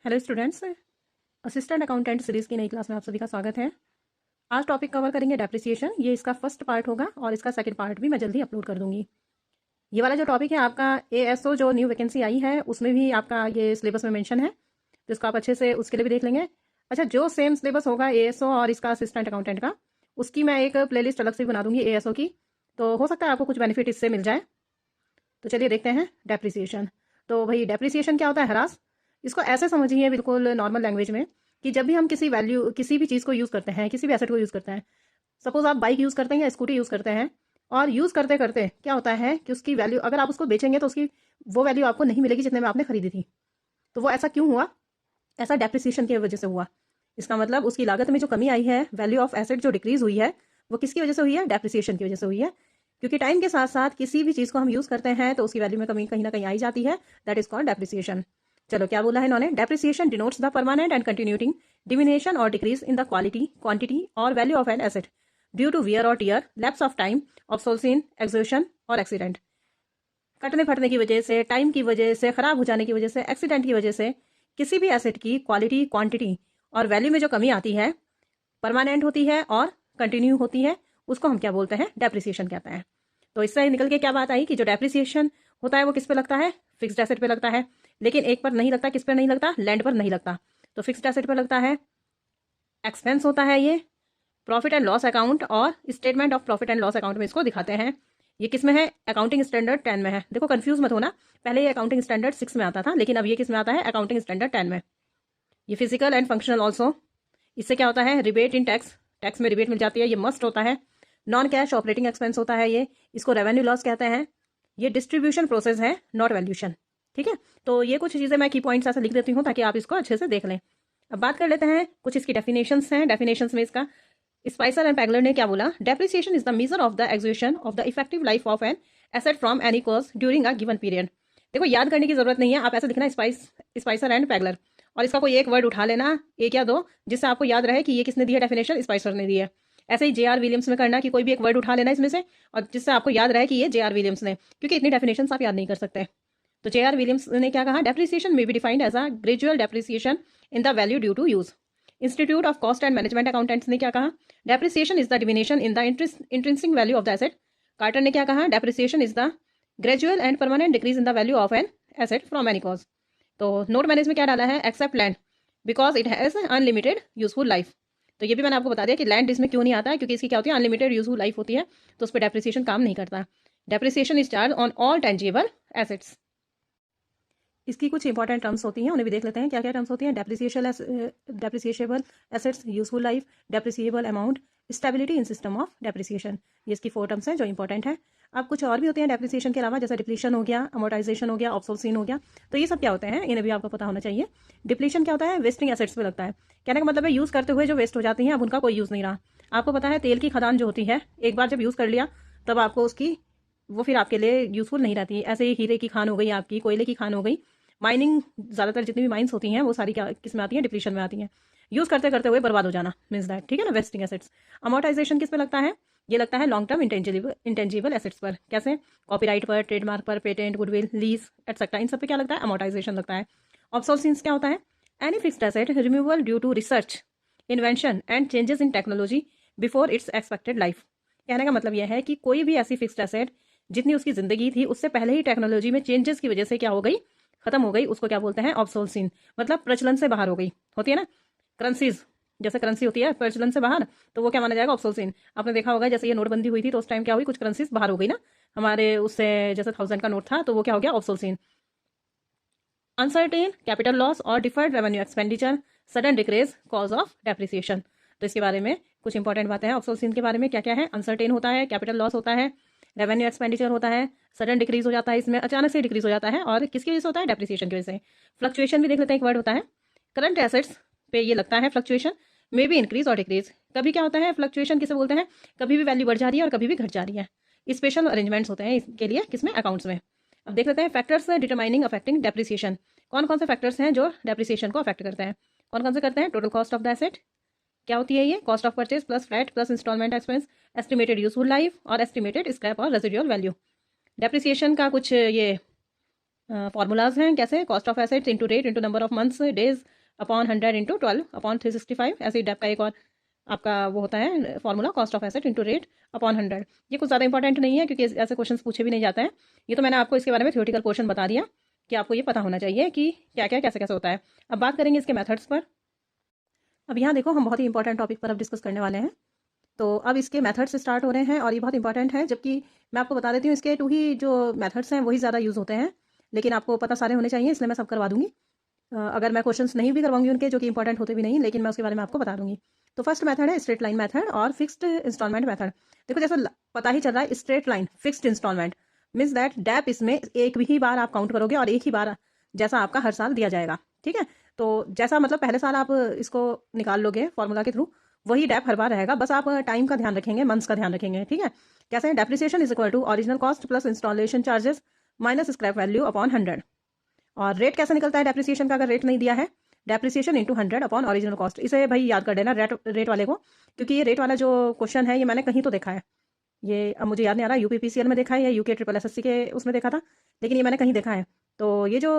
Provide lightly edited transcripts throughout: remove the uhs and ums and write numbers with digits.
Hello students, assistant accountant series की नई class में आप सभी का स्वागत है। आज टॉपिक कवर करेंगे डेप्रिसिएशन। ये इसका फर्स्ट पार्ट होगा और इसका सेकंड पार्ट भी मैं जल्दी अपलोड कर दूंगी। ये वाला जो टॉपिक है आपका एएसओ जो न्यू वैकेंसी आई है उसमें भी आपका ये सिलेबस में मेंशन है, तो इसको आप अच्छे से उसके लिए भी देख लेंगे। अच्छा, जो सेम सिलेबस होगा एएसओ और इसका असिस्टेंट अकाउंटेंट का, उसकी मैं एक प्लेलिस्ट अलग से बना दूंगी एएसओ की, तो हो सकता है आपको कुछ बेनिफिट इससे मिल जाए। तो चलिए देखते हैं डेप्रिसिएशन। तो भाई डेप्रिसिएशन क्या होता है? हरास। इसको ऐसे समझिए बिल्कुल नॉर्मल लैंग्वेज में कि जब भी हम किसी भी चीज़ को यूज़ करते हैं, किसी भी एसेट को यूज़ करते हैं, सपोज आप बाइक यूज़ करते हैं या स्कूटी यूज़ करते हैं, और यूज़ करते करते क्या होता है कि उसकी वैल्यू अगर आप उसको बेचेंगे तो उसकी वो वैल्यू आपको नहीं मिलेगी जितने में आपने खरीदी थी। तो वो ऐसा क्यों हुआ? ऐसा डेप्रिसिएशन की वजह से हुआ। इसका मतलब उसकी लागत में जो कमी आई है, वैल्यू ऑफ एसेट जो डिक्रीज हुई है, वो किसकी वजह से हुई है? डेप्रिसिएशन की वजह से हुई है। क्योंकि टाइम के साथ साथ किसी भी चीज़ को हम यूज़ करते हैं तो उसकी वैल्यू में कमी कहीं ना कहीं आई जाती है। That is called depreciation. चलो, क्या बोला है इन्होंने? Depreciation denotes the permanent and continuing diminution और decrease in the quality, quantity और value of an asset due to wear और tear, lapse of time, obsolescence, exertion और एक्सीडेंट। कटने फटने की वजह से, टाइम की वजह से, खराब हो जाने की वजह से, एक्सीडेंट की वजह से किसी भी एसेट की क्वालिटी, क्वांटिटी और वैल्यू में जो कमी आती है, परमानेंट होती है और कंटिन्यू होती है, उसको हम क्या बोलते हैं? डेप्रिसिएशन कहते हैं। तो इससे निकल के क्या बात आई कि जो डेप्रिसिएशन होता है वो किस पे लगता है? फिक्स्ड एसेट पे लगता है। लेकिन एक पर नहीं लगता। किस पर नहीं लगता? लैंड पर नहीं लगता। तो फिक्स्ड एसेट पर लगता है। एक्सपेंस होता है ये। प्रॉफिट एंड लॉस अकाउंट और statement of profit and loss account में इसको दिखाते हैं। ये किस में है? अकाउंटिंग स्टैंडर्ड 10 में है। देखो कंफ्यूज मत होना, पहले ये अकाउंटिंग स्टैंडर्ड 6 में आता था, लेकिन अब ये किस में आता है? अकाउंटिंग स्टैंडर्ड 10 में। ये फिजिकल एंड फंक्शनल ऑल्सो। इससे क्या होता है? रिबेट इन टैक्स, टैक्स में रिबेट मिल जाती है, ये मस्ट होता है। नॉन कैश ऑपरेटिंग एक्सपेंस होता है ये, इसको रेवेन्यू लॉस कहते हैं। ये डिस्ट्रीब्यूशन प्रोसेस है, नॉट वैल्यूशन। ठीक है, तो ये कुछ चीज़ें मैं की पॉइंट्स ऐसे लिख देती हूँ ताकि आप इसको अच्छे से देख लें। अब बात कर लेते हैं कुछ इसकी डेफिनेशंस हैं। डेफिनेशंस में इसका स्पाइसर एंड पैगलर ने क्या बोला? Depreciation is the measure of the exertion of the effective life of an asset from any cause during a given period. देखो, याद करने की जरूरत नहीं है, आप ऐसे लिखना स्पाइसर एंड पैगलर, और इसका कोई एक वर्ड उठा लेना, एक या दो, जिससे आपको याद रहे कि ये किसने दी है डेफिनेशन? स्पाइसर ने दी है। ऐसे ही जेआर विलियम्स में करना कि कोई भी एक वर्ड उठा लेना इसमें से, और जिससे आपको याद रहे कि ये जेआर विलियम्स ने, क्योंकि इतनी डेफिनेशन आप याद नहीं कर सकते। तो जेआर विलियम्स ने क्या कहा? Depreciation may be defined as a gradual depreciation in the value due to use. Institute of Cost and Management Accountants ने क्या कहा? Depreciation is the diminution in the intrinsic value of the asset. Carter ने क्या कहा? Depreciation is the gradual and permanent decrease in the value of an asset from any cause. तो note मैंने इसमें क्या डाला है? Except land because it has unlimited useful life. तो ये भी मैंने आपको बता दिया कि लैंड इसमें क्यों नहीं आता है, क्योंकि इसकी क्या होती है? अनलिमिटेड यूजफुल लाइफ होती है, तो उस पर डेप्रिसिएशन काम नहीं करता। Depreciation is charge on all tangible assets. इसकी कुछ इंपॉर्टेंट टर्म्स होती हैं, उन्हें भी देख लेते हैं। क्या क्या टर्म्स होती हैं? Depreciable assets, useful life, depreciable amount, stability in system of depreciation. ये इसकी 4 टर्म्स हैं जो इंपॉर्टेंट है। अब कुछ और भी होते हैं डेप्रिसिएशन के अलावा, जैसे डिप्लीशन हो गया, अमोर्टाइजेशन हो गया, ऑब्सोल्यूशन हो गया। तो ये सब क्या होते हैं, इन्हें भी आपको पता होना चाहिए। डिप्लीशन क्या होता है? वेस्टिंग एसेट्स पे लगता है। कहने का मतलब है यूज़ करते हुए जो वेस्ट हो जाती हैं, अब उनका कोई यूज़ नहीं रहा। आपको पता है तेल की खदान जो होती है, एक बार जब यूज़ कर लिया तब आपको उसकी वो फिर आपके लिए यूज़फुल नहीं रहती। ऐसे ही हीरे की खान हो गई, आपकी कोयले की खान हो गई। माइनिंग, ज़्यादातर जितनी भी माइंस होती हैं वो सारी क्या किस में आती हैं? डिप्लीशन में आती हैं। यूज़ करते करते हुए बर्बाद हो जाना, मीन्स दैट। ठीक है ना, वेस्टिंग एसेट्स। अमोर्टाइजेशन किस पे लगता है? ये लगता है लॉन्ग टर्म इंटेंजिबल एसेट्स पर। कैसे? कॉपीराइट पर, ट्रेडमार्क पर, पेटेंट, गुडविल, लीज एटसेट्रा, इन सब पे क्या लगता है? अमोर्टाइजेशन लगता है। ऑब्सोल्यूशन क्या होता है? Any fixed asset removal due to research, invention and changes in technology before its expected life. कहने का मतलब यह है कि कोई भी ऐसी फिक्स्ड एसेट जितनी उसकी जिंदगी थी उससे पहले ही टेक्नोलॉजी में चेंजेस की वजह से क्या हो गई? खत्म हो गई, उसको क्या बोलते हैं? ऑब्सोल्यूशन। मतलब प्रचलन से बाहर हो गई। होती है ना करेंसीज, जैसे करेंसी होती है प्रचलन से बाहर, तो वो क्या माना जाएगा? ऑब्सोल्यूशन। आपने देखा होगा जैसे ये नोटबंदी हुई थी तो उस टाइम क्या हुई? कुछ करेंसीज बाहर हो गई ना हमारे उससे, जैसे 1000 का नोट था तो वो क्या हो गया? ऑब्सोल्यूशन। अनसर्टेन कैपिटल लॉस और deferred revenue expenditure, sudden decrease cause of depreciation. तो इसके बारे में कुछ इंपॉर्टेंट बातें हैं ऑब्सोल्यूशन के बारे में। क्या क्या है? अनसर्टेन होता है, कैपिटल लॉस होता है, रेवेन्यू एक्सपेंडिचर होता है, सडन डिक्रीज हो जाता है, इसमें अचानक से डिक्रीज हो जाता है, और किसकी वजह से होता है? डेप्रिसिएशन की वजह से। फ्लक्चुएशन भी देख लेते हैं, एक वर्ड होता है। करंट एसेट्स पे ये लगता है फ्लक्चुएशन, मे बी इंक्रीज और डिक्रीज। कभी क्या होता है? फ्लक्चुएशन किसे बोलते हैं? कभी भी वैल्यू बढ़ जा रही है और कभी भी घट जा रही है। स्पेशल अरेंजमेंट्स होते हैं इसके लिए, किसमें? अकाउंट्स में। अब देख लेते हैं फैक्टर्स डिटरमाइनिंग अफेक्टिंग डेप्रिसिएशन। कौन कौन से फैक्टर्स हैं जो डेप्रिसिएशन को अफेक्ट करते हैं? कौन कौन से करते हैं? Total cost of the asset, क्या होती है ये? Cost of purchase plus flat plus installment expense, estimated useful life और एस्टिमेटेड स्क्रैप और रेसिडुअल वैल्यू। डेप्रिसिएशन का कुछ ये फार्मूलाज हैं कैसे, cost of assets into rate into number of months days upon 100 into 12 upon 365। ऐसे ही डेप का एक और आपका वो होता है formula, cost of asset into rate upon 100। ये कुछ ज़्यादा इंपॉर्टेंट नहीं है क्योंकि ऐसे क्वेश्चन पूछे भी नहीं जाते हैं। ये तो मैंने आपको इसके बारे में थ्योरेटिकल क्वेश्चन बता दिया कि आपको ये पता होना चाहिए कि क्या क्या कैसे कैसे होता है। अब बात करेंगे इसके मेथड्स पर। अब यहाँ देखो हम बहुत ही इंपॉर्टेंट टॉपिक पर अब डिस्कस करने वाले हैं। तो अब इसके मेथड्स स्टार्ट हो रहे हैं और ये बहुत इंपॉर्टेंट है, जबकि मैं आपको बता देती हूँ इसके 2 ही जो मेथड्स हैं वही ज़्यादा यूज़ होते हैं, लेकिन आपको पता सारे होने चाहिए इसलिए मैं सब करवा दूंगी। अगर मैं क्वेश्चंस नहीं भी करवाऊंगी उनके जो कि इंपॉर्टेंट होते भी नहीं, लेकिन मैं उसके बारे में आपको बता दूंगी। तो फर्स्ट मेथड है स्ट्रेट लाइन मेथड और फिक्स्ड इंस्टॉलमेंट मेथड। देखो जैसा पता ही चल रहा है straight line fixed installment means that dep इसमें एक ही बार आप काउंट करोगे और एक ही बार जैसा आपका हर साल दिया जाएगा। ठीक है, तो जैसा मतलब पहले साल आप इसको निकाल लोगे फॉर्मूला के थ्रू, वही डैप हर बार रहेगा, बस आप टाइम का ध्यान रखेंगे, मंथ्स का ध्यान रखेंगे। ठीक है, कैसे, depreciation is equal to original cost plus installation charges minus scrap value upon 100। और रेट कैसे निकलता है डेप्रिसिएशन का, अगर रेट नहीं दिया है, depreciation into 100 upon original cost. इसे भाई याद कर देना रेट वाले को, क्योंकि ये रेट वाला जो क्वेश्चन है ये मैंने कहीं तो देखा है। ये अब मुझे याद नहीं आ रहा यूपीपीसीएल में देखा है या यूके ट्रिपल एसएससी के उसमें देखा था, लेकिन ये मैंने कहीं देखा है। तो ये जो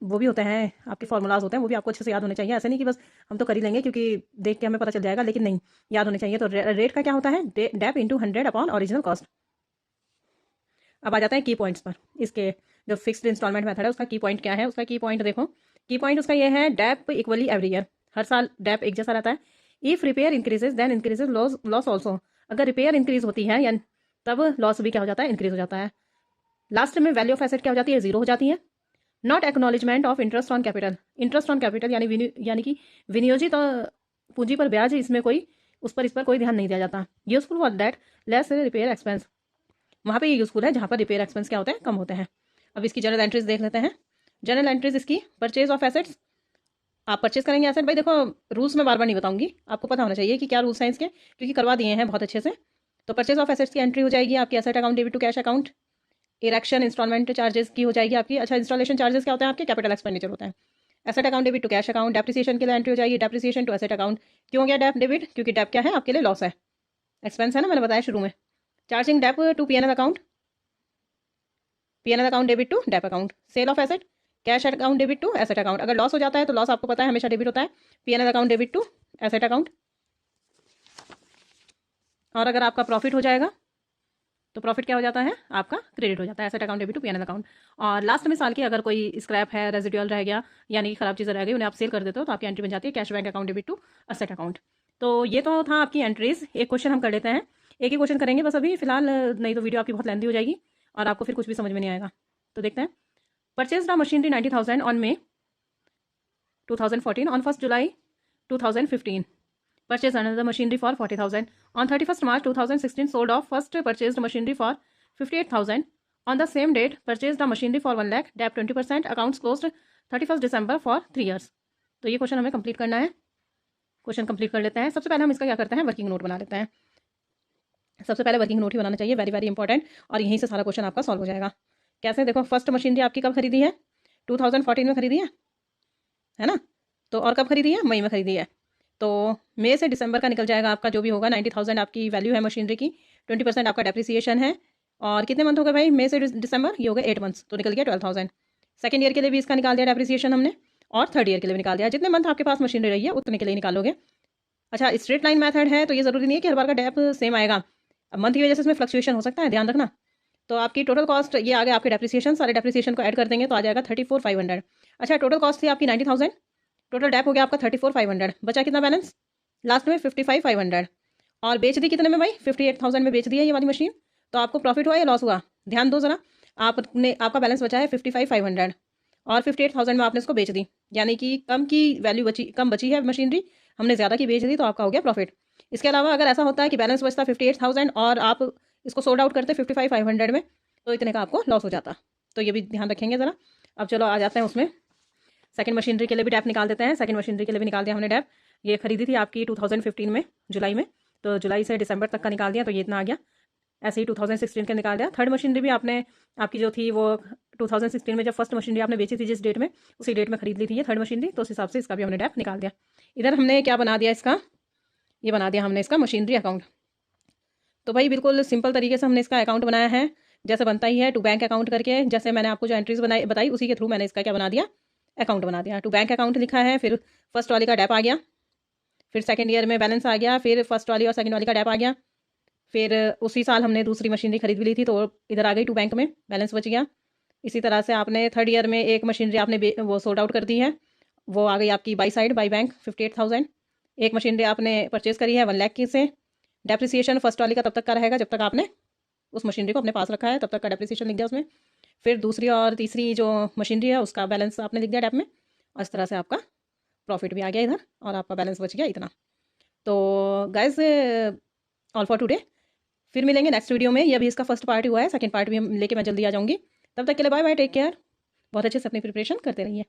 वो भी होते हैं आपके फॉर्मूलाज होते हैं वो भी आपको अच्छे से याद होने चाहिए। ऐसे नहीं कि बस हम तो कर ही लेंगे क्योंकि देख के हमें पता चल जाएगा, लेकिन नहीं, याद होने चाहिए। तो रेट का क्या होता है, dep into 100 upon original cost. अब आ जाते हैं की पॉइंट्स पर। इसके जो फिक्स्ड इंस्टॉलमेंट मेथड है उसका की पॉइंट क्या है, उसका की पॉइंट देखो। की पॉइंट उसका ये है, डेप इक्वली एवरी ईयर, हर साल डेप एक जैसा रहता है। If repair increases then increases loss also. अगर रिपेयर इंक्रीज होती है या तब लॉस भी क्या हो जाता है, इंक्रीज हो जाता है। लास्ट में वैल्यू ऑफ एसेट क्या हो जाती है, जीरो हो जाती है। Not acknowledgement of interest on capital. Interest on capital यानी कि विनियोजित पूंजी पर ब्याज, इसमें कोई इस पर कोई ध्यान नहीं दिया जाता। Useful for that less repair expense. वहाँ पे ये यूजफुल है जहाँ पर रिपेयर एक्सपेंस क्या होते हैं, कम होते हैं। अब इसकी जनरल एंट्रीज देख लेते हैं। जनरल एंट्रीज इसकी, परचेज ऑफ एसेट्स, आप परचेज करेंगे एसेट। भाई देखो रूल्स में बार बार नहीं बताऊंगी, आपको पता होना चाहिए कि क्या रूल्स हैं इसके, क्योंकि करवा दिए हैं बहुत अच्छे से। तो परचेज ऑफ एसेट्स की एंट्री हो जाएगी आपकी asset account debit to cash account. Erection installment charges की हो जाएगी आपकी। अच्छा, इंस्टॉलेशन चार्जेस क्या होते हैं आपके, कैपिटल एक्सपेंडिचर होता है। Asset account debit to cash account. Depreciation के लिए एंट्री हो जाएगी डेप्रिसिएशन टू एसेट अकाउंट। क्यों गया डेप डेबिट, क्योंकि डेप क्या है आपके लिए, लॉस है, एक्सपेंस है ना, मैंने बताया शुरू में। Charging dep to PNL account, PNL account debit to dep account. Sale of asset, cash account debit to asset account. अगर लॉस हो जाता है तो लॉस आपको पता है हमेशा डेबिट होता है, PNL account debit to asset account. और अगर आपका प्रॉफिट हो जाएगा तो प्रॉफिट क्या हो जाता है आपका, क्रेडिट हो जाता है, asset account debit to PNL account. और लास्ट में साल की अगर कोई स्क्रैप है, रेजिडुअल रह गया, यानी खराब चीज़ें रह गई, उन्हें आप सेल कर देते हो तो आपकी एंट्री बन जाती है cash bank account debit to asset account. तो ये तो था आपकी एंट्रीज। एक क्वेश्चन हम कर लेते हैं, एक ही क्वेश्चन करेंगे बस अभी फिलहाल, नहीं तो वीडियो आपकी बहुत लेंथी हो जाएगी और आपको फिर कुछ भी समझ में नहीं आएगा। तो देखते हैं। Purchase machinery 90,000 on May 2014, on 1 July 2015 purchased another machinery for 40,000. On 31st March 2016, sold off first purchased machinery for 58,000. On the same date, purchased a machinery for 1 lakh, debt 20%, accounts closed 31st December for 3 years. तो ये question हमें complete करना है। Question complete कर लेते हैं। सबसे पहले हम इसका क्या करते हैं, वर्किंग नोट बना लेते हैं। सबसे पहले वर्किंग नोट ही बनाना चाहिए, वेरी वेरी इंपॉर्टेंट, और यहीं से सारा क्वेश्चन आपका सॉल्व हो जाएगा। कैसे, देखो फर्स्ट मशीनरी आपकी कब खरीदी है, 2014 में खरीदी है ना। तो और कब खरीदी है, मई में खरीदी है। तो मई से दिसंबर का निकल जाएगा आपका जो भी होगा, 90,000 आपकी वैल्यू है मशीनरी की, 20% आपका डेप्रिसिएशन है। और कितने मंथ हो गए भाई, मई से दिसंबर, ये हो गए 8 मंथ्स, तो निकल गया 12,000। सेकंड ईयर के लिए भी इसका निकाल दिया डेप्रिसिएशन हमने, और थर्ड ईयर के लिए भी निकाल दिया। जितने मंथ आपके पास मशीनरी रही है उतने के लिए निकालोगे। अच्छा, स्ट्रेट लाइन मेथड है तो ये जरूरी नहीं है कि हर बार का डेप सेम आएगा, अब मंथ की वजह से इसमें फ्लक्चुएशन हो सकता है, ध्यान रखना। तो आपकी टोटल कॉस्ट ये आ गया आपके डेप्रिसिएशन, सारे डेप्रिसिएशन को ऐड कर देंगे तो आ जाएगा 34,500। अच्छा, टोटल कॉस्ट थी आपकी 90,000, टोटल डेप हो गया आपका 34,500, बचा कितना बैलेंस लास्ट में 55,500। और बेच दी कितने में भाई, 58,000 में बेच दी है ये वाली मशीन। तो आपको प्रॉफिट हुआ या लॉस हुआ, ध्यान दो जरा। आपने, आपका बैलेंस बचा है 55,500 और 58,000 में आपने इसको बेच दी, यानी कि कम की वैल्यू बची, कम बची है मशीनरी, हमने ज़्यादा की बेच दी, तो आपका हो गया प्रॉफिट। इसके अलावा अगर ऐसा होता है कि बैलेंस बचता 58,000 और आप इसको सोल्ड आउट करते 55,500 में, तो इतने का आपको लॉस हो जाता। तो ये भी ध्यान रखेंगे ज़रा। अब चलो आ जाते हैं उसमें, सेकंड मशीनरी के लिए भी डैप निकाल देते हैं। सेकंड मशीनरी के लिए भी निकाल दिया हमने डैप। ये खरीदी थी आपकी 2015 में, जुलाई में, तो जुलाई से दिसंबर तक का निकाल दिया, तो ये इतना आ गया। ऐसे ही 2016 का निकाल दिया। थर्ड मशीनरी भी आपने, आपकी जो थी वो 2016 में जब फर्स्ट मशीनरी आपने बेची थी जिस डेट में, उसी डेट में खरीद ली थी ये थर्ड मशीनरी, तो उस हिसाब से इसका भी हमने डैप निकाल दिया। इधर हमने क्या बना दिया इसका, ये बना दिया हमने इसका मशीनरी अकाउंट। तो भाई बिल्कुल सिंपल तरीके से हमने इसका अकाउंट बनाया है। जैसे बनता ही है टू बैंक अकाउंट करके, जैसे मैंने आपको जो एंट्रीज बताई उसी के थ्रू मैंने इसका क्या बना दिया, अकाउंट बना दिया। टू बैंक अकाउंट लिखा है, फिर फर्स्ट वाली का डैप आ गया, फिर सेकेंड ईयर में बैलेंस आ गया, फिर फर्स्ट वाली और सेकेंड वाली का डैप आ गया, फिर उसी साल हमने दूसरी मशीनरी खरीद भी ली थी तो इधर आ गई टू बैंक में, बैलेंस बच गया। इसी तरह से आपने थर्ड ईयर में एक मशीनरी आपने वो सोल्ड आउट कर दी है, वो आ गई आपकी बाई साइड बाई बैंक 58,000। एक मशीनरी आपने परचेज करी है 1 लाख की से। डेप्रिसिएशन फर्स्ट वाली का तब तक का रहेगा जब तक आपने उस मशीनरी को अपने पास रखा है, तब तक का डेप्रिसिएशन लिख दिया उसमें। फिर दूसरी और तीसरी जो मशीनरी है उसका बैलेंस आपने लिख दिया डैप में, और इस तरह से आपका प्रॉफिट भी आ गया इधर और आपका बैलेंस बच गया इतना। तो गाइज ऑल फॉर टुडे, फिर मिलेंगे नेक्स्ट वीडियो में। ये अभी इसका फर्स्ट पार्ट हुआ है, सेकंड पार्ट भी हम लेके मैं जल्दी आ जाऊंगी। तब तक के लिए बाय बाय, टेक केयर। बहुत अच्छे से अपनी प्रिपरेशन करते रहिए।